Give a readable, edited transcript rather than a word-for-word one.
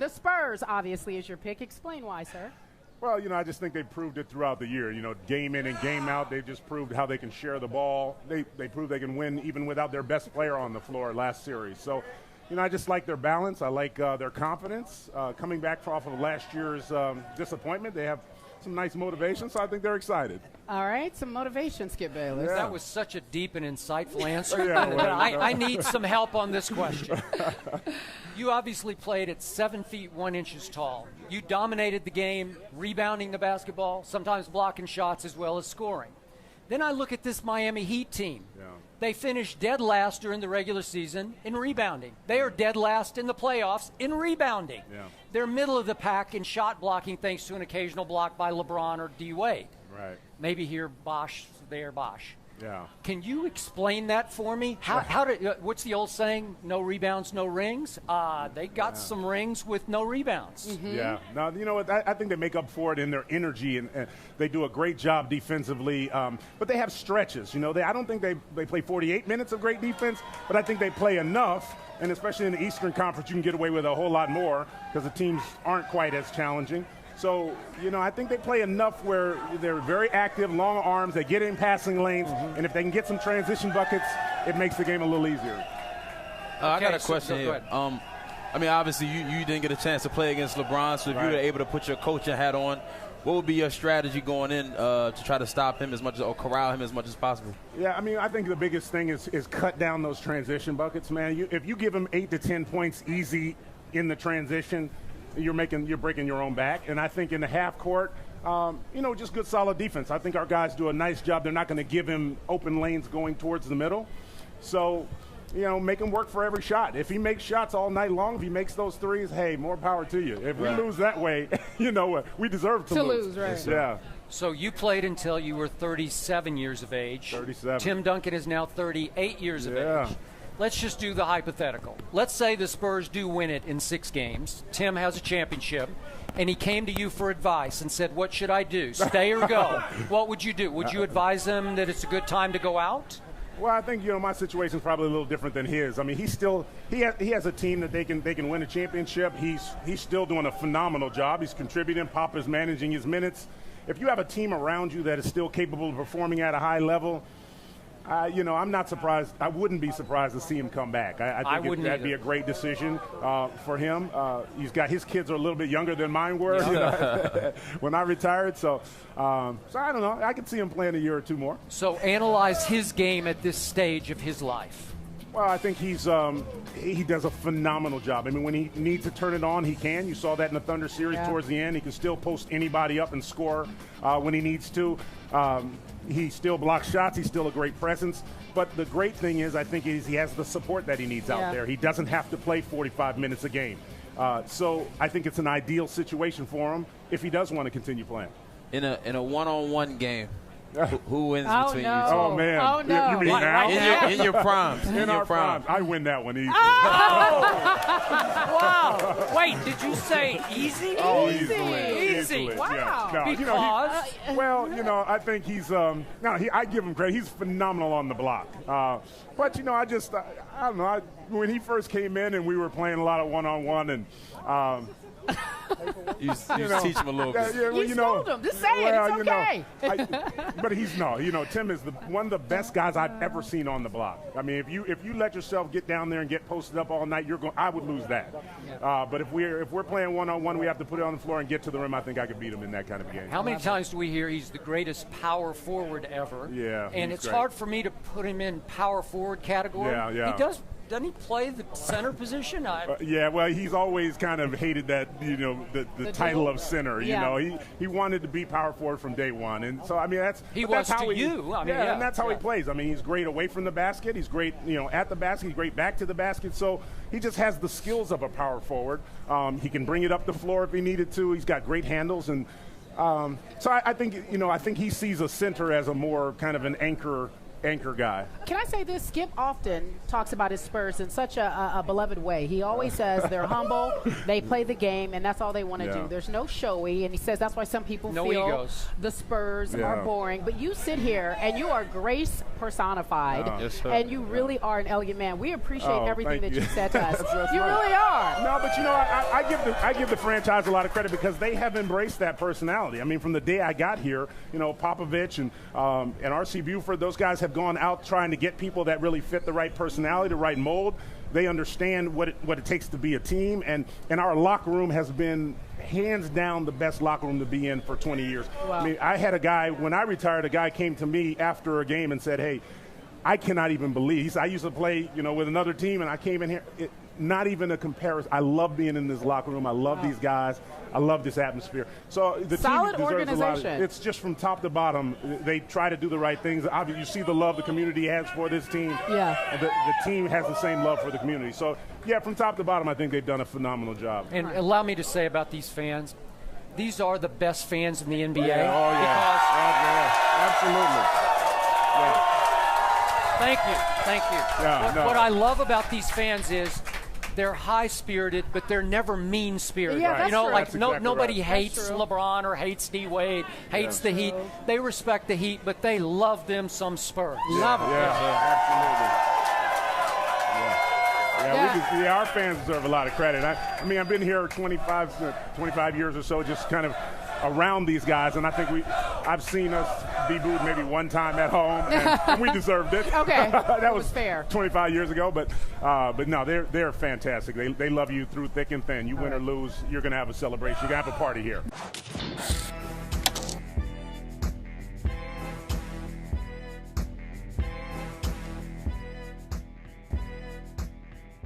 the Spurs, obviously, is your pick. Explain why, sir. Well, I just think they've proved it throughout the year. Game in and game out, they've just proved how they can share the ball. They proved they can win even without their best player on the floor last series. So, I just like their balance. I like their confidence. Coming back off of last year's disappointment, they have some nice motivation, so I think they're excited. All right, some motivation, Skip Bayless. Yeah. That was such a deep and insightful answer. I need some help on this question. You obviously played at 7 feet 1 inches tall. You dominated the game, rebounding the basketball, sometimes blocking shots as well as scoring. Then I look at this Miami Heat team. Yeah. They finished dead last during the regular season in rebounding. They are dead last in the playoffs in rebounding. Yeah. They're middle of the pack in shot blocking thanks to an occasional block by LeBron or D. Wade. Right. Maybe here Bosh, there Bosh. Yeah. Can you explain that for me? What's the old saying? No rebounds, no rings. They got some rings with no rebounds. Mm-hmm. Yeah. Now, you know what? I think they make up for it in their energy, and they do a great job defensively. But they have stretches. I don't think they play 48 minutes of great defense, but I think they play enough. And especially in the Eastern Conference, you can get away with a whole lot more because the teams aren't quite as challenging. So, I think they play enough where they're very active, long arms, they get in passing lanes, and if they can get some transition buckets, it makes the game a little easier. I got a question here. Obviously, you didn't get a chance to play against LeBron, so if you were able to put your coaching hat on, what would be your strategy going in to try to stop him or corral him as much as possible? Yeah, I think the biggest thing is cut down those transition buckets, man. If you give him 8 to 10 points easy in the transition, you're breaking your own back. And I think in the half court, just good solid defense. I think our guys do a nice job. They're not going to give him open lanes going towards the middle. So, make him work for every shot. If he makes shots all night long, if he makes those threes, hey, more power to you. If we lose that way, we deserve to lose. Right? Yeah. So you played until you were 37 years of age. 37. Tim Duncan is now 38 years of age. Let's just do the hypothetical. Let's say the Spurs do win it in 6 games. Tim has a championship, and he came to you for advice and said, what should I do, stay or go? What would you do? Would you advise him that it's a good time to go out? Well, I think, my situation is probably a little different than his. I mean, he has a team that they can win a championship. He's still doing a phenomenal job. He's contributing. Pop is managing his minutes. If you have a team around you that is still capable of performing at a high level, I'm not surprised. I wouldn't be surprised to see him come back. I think that'd be a great decision for him. His kids are a little bit younger than mine were when I retired. So I don't know. I could see him playing a year or two more. So analyze his game at this stage of his life. Well, I think he does a phenomenal job. I mean, when he needs to turn it on, he can. You saw that in the Thunder series towards the end. He can still post anybody up and score when he needs to. He still blocks shots. He's still a great presence. But the great thing is, I think, he has the support that he needs out there. He doesn't have to play 45 minutes a game. So I think it's an ideal situation for him if he does want to continue playing. In a one-on-one game, who wins between you two? Oh, man. Oh, no. You mean now? In your primes. In our primes. I win that one easy. Wow. Wait, did you say easy? Oh, Easy. Wow. Yeah. No, Because? I think he's I give him credit. He's phenomenal on the block. But, I don't know. When he first came in and we were playing a lot of one-on-one and you teach him a little bit. You told him. Just say it. It's okay. But Tim is one of the best guys I've ever seen on the block. I mean, if you let yourself get down there and get posted up all night, I would lose that. But if we're playing one-on-one, we have to put it on the floor and get to the rim. I think I could beat him in that kind of game. How many times do we hear he's the greatest power forward ever? Yeah. And it's great. hard for me to put him in power forward category. Yeah. He does. Doesn't he play the center position? Well, he's always kind of hated that, the title of center. He wanted to be power forward from day one, and so that's how and that's how he plays. I mean, he's great away from the basket. He's great, at the basket. He's great back to the basket. So he just has the skills of a power forward. He can bring it up the floor if he needed to. He's got great handles, and so I think he sees a center as a more kind of an anchor anchor guy. Can I say this? Skip often talks about his Spurs in such a beloved way. He always says they're humble, they play the game, and that's all they want to do. There's no showy, and he says that's why some people feel egos. The Spurs are boring. But you sit here, and you are grace personified, and you really are an elegant man. We appreciate everything that you said to us. You really are. No, but you know, I give the franchise a lot of credit because they have embraced that personality. I mean, from the day I got here, you know, Popovich and R.C. Buford, those guys have gone out trying to get people that really fit the right personality, the right mold. They understand what it takes to be a team, and our locker room has been hands down the best locker room to be in for 20 years. Wow. I mean, I had a guy, when I retired, a guy came to me after a game and said, hey, I cannot even believe. I used to play, you know, with another team, and I came in here. Not even a comparison. I love being in this locker room. I love these guys. I love this atmosphere. So the solid team deserves a lot. organization. It's just from top to bottom. They try to do the right things. Obviously, you see the love the community has for this team. Yeah. The team has the same love for the community. So, yeah, from top to bottom, I think they've done a phenomenal job. And allow me to say about these fans, these are the best fans in the NBA. Yeah. Oh, yeah. Absolutely. Yeah. Thank you. Yeah, what I love about these fans is they're high-spirited, but they're never mean-spirited. Yeah, that's you know, true. like That's exactly nobody right. hates LeBron or hates D. Wade, hates the Heat. They respect the Heat, but they love them some Spurs. Love them. Yeah, our fans deserve a lot of credit. I mean, I've been here 25 years or so, just kind of around these guys, and I think I've seen us be booed maybe one time at home, and we deserved it. Okay, that was fair. 25 years ago, but no, they're fantastic. They love you through thick and thin. You win or lose, you're going to have a celebration. You're going to have a party here.